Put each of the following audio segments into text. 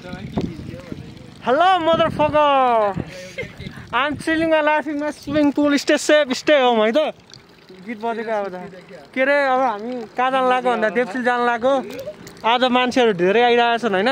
Hello, motherfucker. I'm chilling and laughing in a swimming pool. Stay home, है त? गीत बजेको अब त के रे अब हामी कहाँ जान लाग्यो भन्दा देवसिल जान लाग्यो आज मान्छेहरू धेरै आइरहेछन् हैन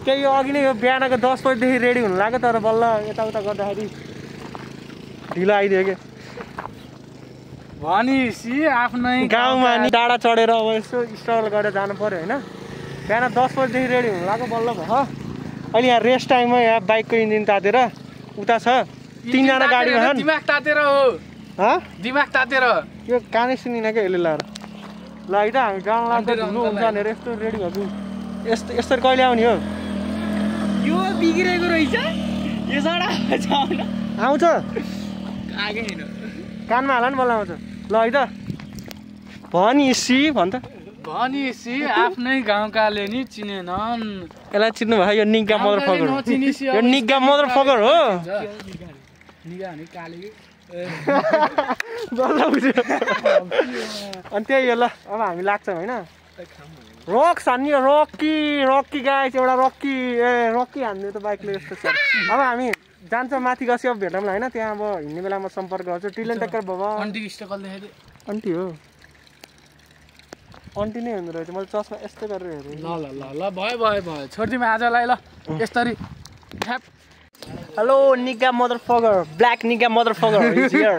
त्यही अघि नै यो बिहानको 10 बजेदेखि रेडी हुन लाग्यो तर बल्ल यताउता गर्दाखेरि ढिलो आइदियो के भनिसी आफ्नै गाउँमा नि डाँडा चढेर अब यसो स्ट्रगल गरेर जानु पर्यो हैन बिहान 10 बजेदेखि रेडी हुन लाग्यो बल्ल भयो अहिले यहाँ रेस्ट टाइममा यहाँ बाइकको इन्जिन तातेर उता छ तीनजना गाडीमा छन् दिमाग तातेर हो दिमाग तातेर यो कानै सुनिन के यसले लाएर ल है त हामी गाउँ लाग्दा धुनु हुन्छ भनेर यस्तो रेडी भएको यसरी कहिले आउने हो यो बिग्रेको रहेछ यो सडा आउँछ आगे हैन कानमा हाल नि बल्ल आउँछ ल है त भनिसी भन् त भनिसी आफ्नै गाउँकाले नि चिनेनन् यसलाई चिन्नु भयो यो निगा मदरफकर यो निगा मदरफकर हो निगा नि काले बल्ल बुझ्यो अनि त्यही हो ल अब हामी लाग्छौँ होइन रक हान्ने रक्की गाइस एउटा रक्की हान्ने त बाइकले यस्तो छ अब हामी जान्छौँ माथि गसी अब भेटौँला होइन त्यहाँ अब हिँड्ने बेलामा सम्पर्क गर्छु टिलेन टक्कर बाबा अन्टी स्टकल देखाइदे अन्टी हो अन्टी नै हुँदो रहेछ मैले चस्मा यस्तो गरेर हेरेँ ल भयो छोडिदिउँ आजलाई ल यसरी ठ्याप हेलो निगा मदरफकर ब्ल्याक निगा मदरफकर इज हियर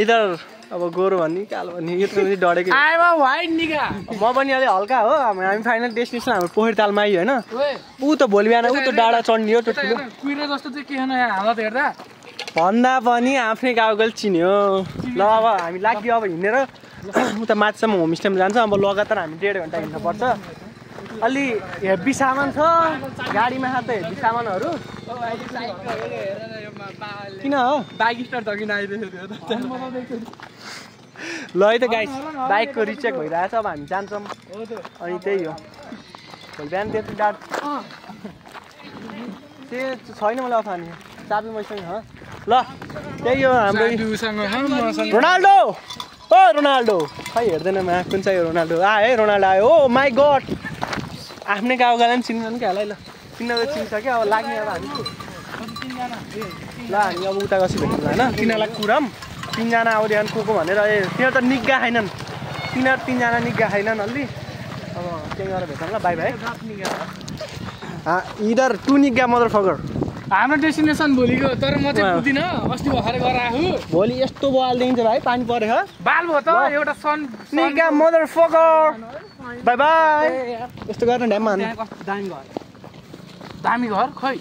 इधर अब गोरो भन्ने कालो भन्ने यो त डढेको आइमा व्हाइट निगा म पनि अलि हल्का हो हामी फाइनल डेस्टिनेसन हाम्रो पोखरी तालमा आइयो होइन ऊ त भोलि बिहान ऊ त डाँडा चढ्ने हो त्यो ठुलो कुहिरे जस्तो चाहिँ के छैन यहाँ हालत हेर्दा भन्दा पनि आफ्नै गाउँको चिन्यो ल अब हामी लाग्यो अब हिँडेर उता माथिसम्म होमस्टेमा जान्छ अब लगातार हामी 1.5 घन्टा हिँड्नुपर्छ अलि हेभी सामान छ गाडीमा त हेभी सामानहरू किन हो बाइक स्टार्ट त किन आइदियो ल है त गाइस बाइकको रिचेक भइरहेछ अब हामी जान्छौँ अनि त्यही हो भोलि बिहान त्यति डाँड त्यो छैन मलाई अफानी चाबी मैसँग हो ल त्यही हो हाम्रो रोनाल्डो ओ रोनाल्डो खै हेर्दैन मा कुन चाहिँ रोनाल्डो आयो है रोनाल्डो आयो ओ माई गड आफ्नै गाउँगालाई पनि चिन्दैन क्या होला है ल चिन्न त चिन्छ क्या अब लाग्ने अब हामी ल हामी अब उता गसी भेट्छौँ होइन तिनीहरूलाई कुराम 3 जना आउँदैन को भनेर ए तिनीहरू त निग्गा छैनन् तिनीहरू 3 जना निग्गा छैनन् अलि अब त्यही गरेर भेटौँ ल बाई बाई इधर 2 निग्गा मदरफकर हाम्रो डेस्टिनेसन भोलिको तर म चाहिँ पुग्दिनँ अस्ति भर्खरै गएर आऊ भोलि यस्तो बवाल देखिन्छ भाइ पानी पऱ्यो ह बाल भयो त एउटा सन निग्गा मदरफकर बाई बाई यस्तो गरेर ड्याममा दामी घर खै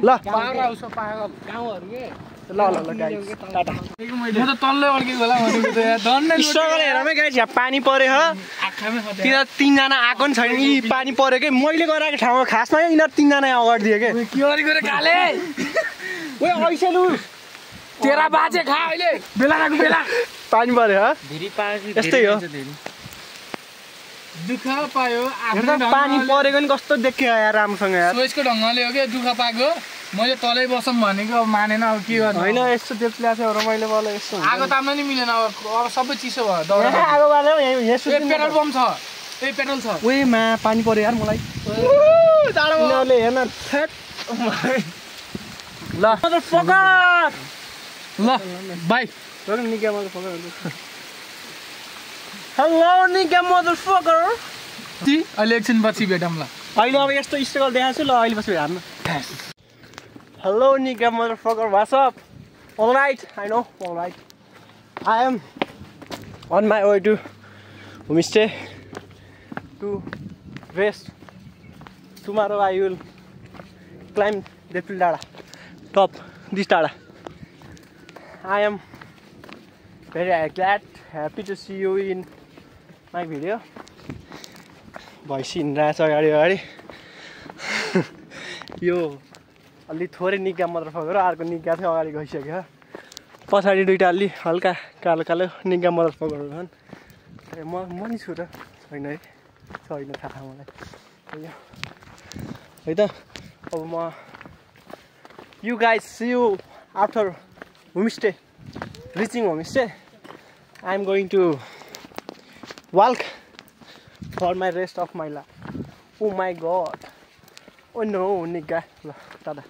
ल पावर आउँछ पागल गाउँहरू के ल गाइस टाटा म त तल्लै अड्केको होला भनेको त यार डन्नै स्ट्रगल हेरमै गाइस यहाँ पानी पऱ्यो ह आँखामै खत्या तिनीहरू 3 जना आएको नि छैन यी पानी पऱ्यो के मैले गराएको ठाउँमा खासमा यिनीहरू 3 जना अगाडि दिए के के गरेको रे काले ओए ऐसे लु तेरा बाजे खा अहिले बेला राख्नु बेला पानी पऱ्यो ह धेरै पाएपछि यस्तै हो दुःख पायो हेर्दा पानी परेको नि कस्तो देखियो यार राम्रोसँग यार सोचको ढङ्गले हो के दुःख पाएको मैले तलै बसौँ भनेको अब मानेन अब के गर्नु होइन यस्तो देख्ला थियो रमाइलो वाला यस्तो आगो ताप्न नि मिलेन अब सबै चिसो भयो दौरा आगो वाला यसो पेट्रोल पम्प छ ए पेट्रोल छ ओए मा पानी पर्यो यार मलाई यिनीहरूले हेर्न थेट ल मदरफकर ल बाई निगा मदरफकर हेलो निगा मदरफकर अहिले एकछिन पछि भेटौँ ल अहिले अब यस्तो स्ट्रगल देखाएको छु ल अहिले पछि हार्नु hello nigga motherfucker what's up alright I know alright I am on my way to homestay to rest. Tomorrow I will climb Depil Dada, top this Dada. I am very glad, happy to see you in my video. Voice in रहेछ अगाडि यो अलि थोरै निगा motherfucker अर्को निगा थियो अगाडि गइसक्यो पछाडि दुईटा अलि हल्का कालो कालो निगा मदरफकरहरू छन् म नि छु र छैन है छैन थाहा मलाई है त अब म you guys see you after homestay reaching homestay I'm going to walk for my rest of my life. Oh my god, Oh no, nigga. Tada.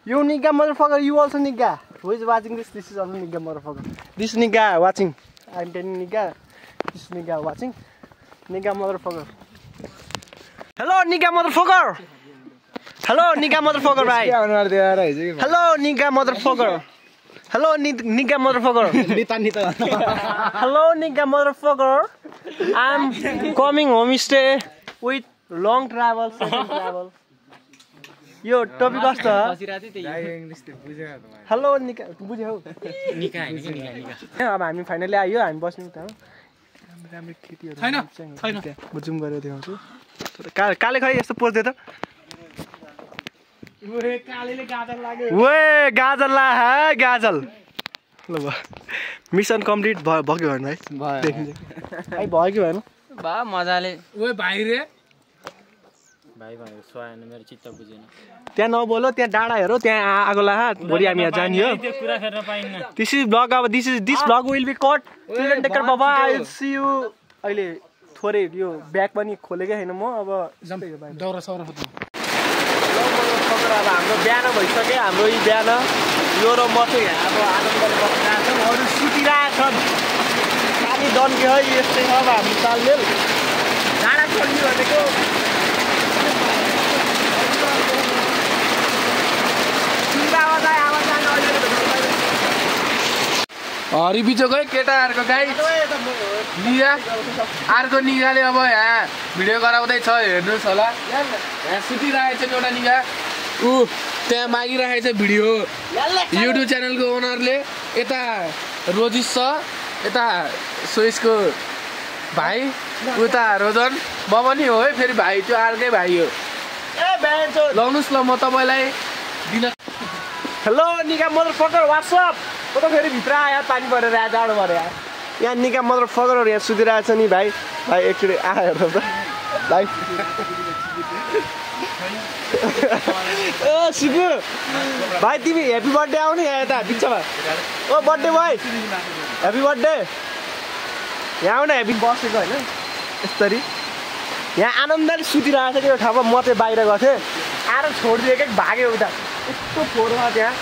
You nigga motherfucker, you also nigga. Who is watching this? This is also nigga motherfucker. This nigga watching. I'm telling nigga. This nigga watching. Nigga motherfucker. Hello nigga motherfucker. Hello nigga motherfucker, bhai. Hello nigga motherfucker. Hello nigga motherfucker. Hello nigga motherfucker. I'm coming homestay with long travel, second travel. Yo, topi कस्तो hello निका बुझ्यौ निका अब हामी finally आयो हामी बस्नु त राम्रो खेतीहरु छैन म जुम गरेर देखाउँछु काले खै यस्तो पोज दे त ओए कालेले गाजल लाग्यो ओए गाजल ला है गाजल ल भ मिशन कम्प्लिट भयो भने भाइ देखिन्छ भाइ भयो कि भएन बा मजाले ओए भाइ रे भाइ भनेको सोएन मेरो चित्त बुझेन त्यहाँ नबोलो त्यहाँ डाँडा हेरौ त्यहाँ आगो ला भोलि हामी यहाँ जाने हो त्यो कुरा फेर्न पाइन्न दिस इज ब्लग अब this blog will be cut children टेकर बाबा आई विल सी यु अहिले थोरै यो ब्याग पनि खोलेकै छैन म अब दौरा सौरा खत्म अब हाम्रो बिहान भइसक्यो हाम्रो यी बिहान यो र म चाहिँ अब आनन्दले बसिरहेको छौँ अरू सुतिरहेको छन् पानी दन्क्यो है यस्तै छ अब हाम्रो तालमेल डाँडा छोड्ने भनेको हरि बिचोको है केटाहरूको गाई निगा अर्को निगाले अब यहाँ भिडियो गराउँदैछ हेर्नुहोस् होला यहाँ सुतिरहेको छ एउटा निगा ऊ त्यहाँ मागिरहेको छ भिडियो युट्युब च्यानलको ओनरले यता रोजिस छ यता सोइसको भाइ उता रोजन म पनि हो है फेरि भाइ त्यो अर्कै भाइ हो लाउनुहोस् ल म तपाईँलाई दिन हेलो निका मदरफकर व्हाट्सअप म त फेरि भित्र आयो पानी परेर आयो जाडो परेर आयो यहाँ निका मदरफकरहरू यहाँ सुतिरहेको छ नि भाइ भाइ एकचोटि आएर त भाइ ओ सिबु भाइ तिमी ह्याप्पी बर्थडे आउने यहाँ यता बिचमा ओ बर्थडे भाइ ह्याप्पी बर्थडे यहाँ आउन ह्याप्पी बसेको होइन यसरी यहाँ आनन्दले सुतिरहेको छ त्यो ठाउँमा म चाहिँ बाहिर गएको थिएँ आएर छोडिदिएकै भाग्यो उता यस्तो फोहोरमा त्यहाँ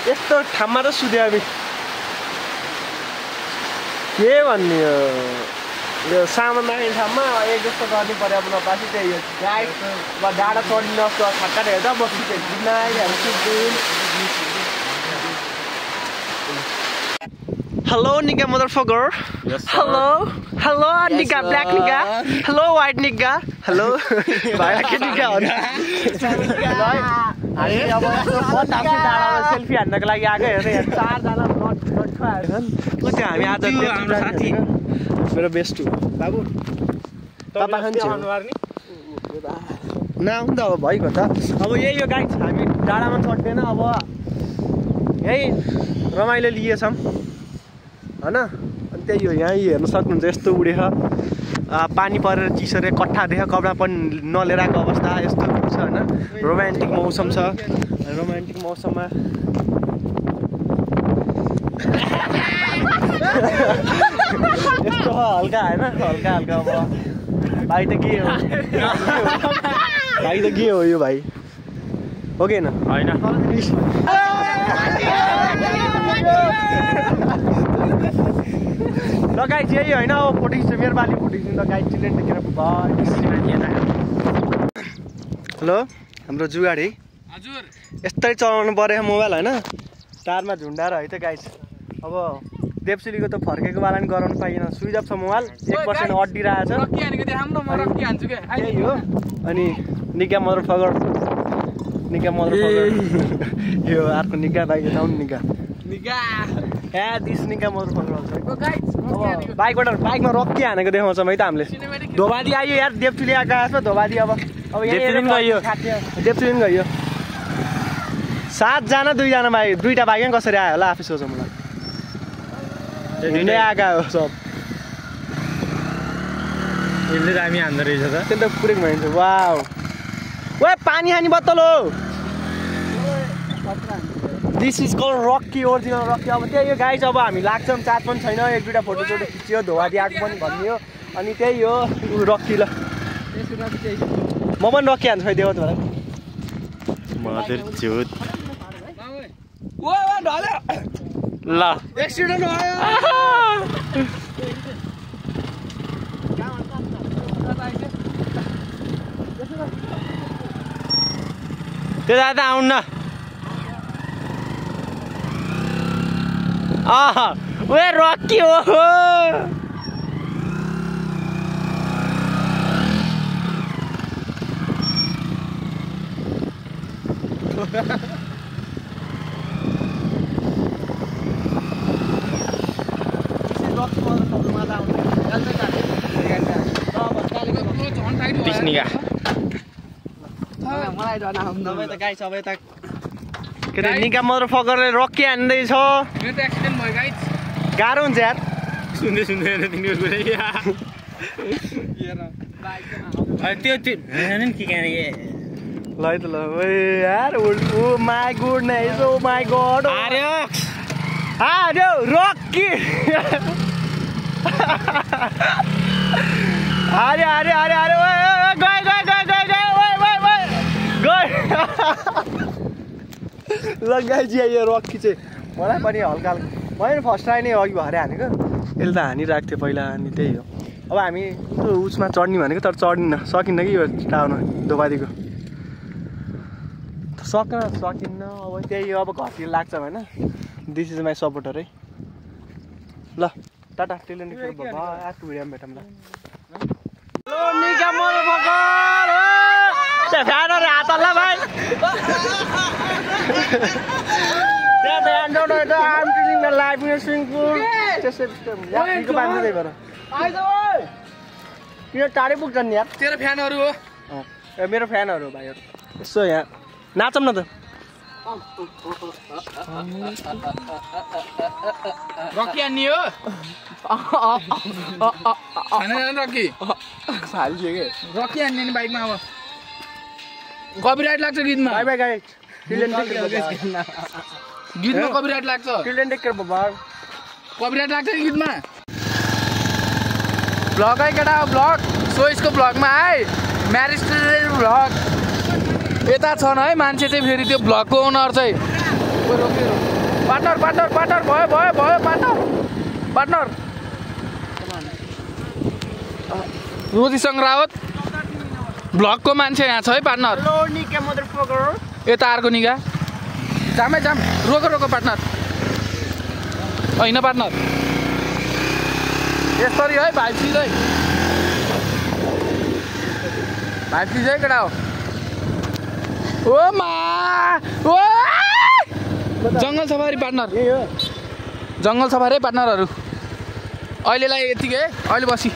यस्तो ठाउँमा त सुत्यो हामी के भन्ने यो सामान राख्ने ठाउँमा एक जस्तो गर्नु पर्यो अब नपासी त्यही हो गाई अब डाँडा चढिन छक्का हेर्दा म सुतेँ दिन आइहाल्नु सुत्छु Hello nigga motherfucker. Yes, hello. Hello nigga black nigga. Hello white nigga. Hello. भाइ के nigga हो नि? हामी अब बतासे डाँडामा सेल्फी हान्नको लागि आएको हेर्नु यहाँ चार जना नट आएको छन् को चाहिँ हामी आज हाम्रो साथी मेरो बेस्ट बाबु तपाईँ खान्छ नाम त अब भइगयो त अब यही हो गाइस हामी डाँडामा चढ्दैन अब यही रमाइलो लिएछौँ हैन अनि त्यही हो यहाँ हेर्न सक्नुहुन्छ यस्तो उडेछ पानी परेर चिसरे कट्ठा देख कपडा पनि नलिएर आएको अवस्था यस्तो छ हैन रोमान्टिक मौसम छ रोमान्टिक मौसममा यस्तो हल्का हैन हल्का हल्का अब भाइ त के हो भाइ त के हो यो भाइ हो कि हैन ल गाइस यही होइन अब फोटो खिच्छ मेरो बाली फोटो खिच्नु त गाइस चिल्ड्रेन टेकर हेलो हाम्रो जुगाडी हजुर यस्तै चलाउनु पर्यो मोबाइल होइन टारमा झुन्डाएर है त गाइस अब देवसिलीको त फर्केको वाला नि गराउनु पाइएन स्विच अफ छ मोबाइल 1% अड्डिरहेछ रक्की हानेको देखाउँ न म रक्की हान्छु के यही हो अनि निका मदरफकर यो अर्को निका भाइ यताउनु निका दिस निका मदरफकर बाइकमा रक्की हानेको देखाउँछौँ है त हामीले धोबादी आयो यार देवचुली आएको आएछ धोबादी अब गयो देवचुली गयो 7 जना 2 जना बाइक 2टा बाइक कसरी आयो होला आफै सोचौँ मलाई हिँड्दै आएका हो सब यसले त हामी हान्दो रहेछ त त्यही त पुरेको भइन्छ वाउ ओए पानी हानी बत्तल हो दिस इज कल रक्की ओरिजिनल रक्की अब त्यही हो गाइस अब हामी लाग्छौँ चाट पनि छैन 1-2टा फोटोसोटो खिच्यो धोवादी आएको पनि भनियो अनि त्यही हो रक्की ल म पनि रक्की हान्छु देऊ त मदर जोत ओ ढल्यो ल एक्सिडेन्ट भयो त्यो दादा आउन ओए रकी हो निका मदर फकरले रकी हान्दैछ गाह्रो हुन्छ यार सुन्दै तिनीको कुरै त्यो के ल है त ल यार oh my goodness oh my god आर्यो रकी अरे अरे अरे अरे गए गए गए गए गए गए ल गाइजी यो रकी चाहिँ मलाई पनि हल्का हल्का मैले फर्स्ट ट्राई नै अघि भएर हानेको यसले त हानिरहेको थियो पहिला अनि त्यही हो अब हामी त्यो उसमा चढ्ने भनेको तर चढ्न सकिन्न कि यो टाउन धोपादीको सकिन्न अब त्यही हो अब घरतिर लाग्छ होइन दिस इज माई सपोर्टर है ल टाटा टेलेन्ट आजको भिडियोमा भेटौँ ल निका मदरफकर फ्यानहरु हात ल भाइ त्यहाँ fan don't know I'm telling the life in swimming pool त्यसै यात्रीको बाँध्दै त्यही भएर किन टाढै पुग्छन् यार तेरो फ्यानहरु हो मेरो फ्यानहरु हो भाइहरु यसो यहाँ नाचौँ न त रकी आन्नी हो रकी रकी आन्ने नि बाइकमा अब कपिराइट लाग्छ गीतमा बाइ बाइ गाइस गीतमा कपिराइट लाग्छ कपिराइट लाग्छ गीतमा ब्लग है केटा ब्लग सो यसको ब्लगमा आए म्यारेज ब्लग यता छन् है मान्छे चाहिँ फेरि त्यो ब्लगको ओनर चाहिँ पार्टनर पार्टनर पार्टनर भयो भयो भयो पार्टनर पार्टनर रोजीसँग रावत ब्लगको मान्छे यहाँ छ है पार्टनर यता अर्को निगा जामै जाम रोको रोको पार्टनर होइन पार्टनर यसरी है भाइ चिज है भाइ चिज है केटा हो ओ मा ओ जङ्गल सफारी पार्टनर जङ्गल सफारी पार्टनरहरू अहिलेलाई यतिकै अहिले बसी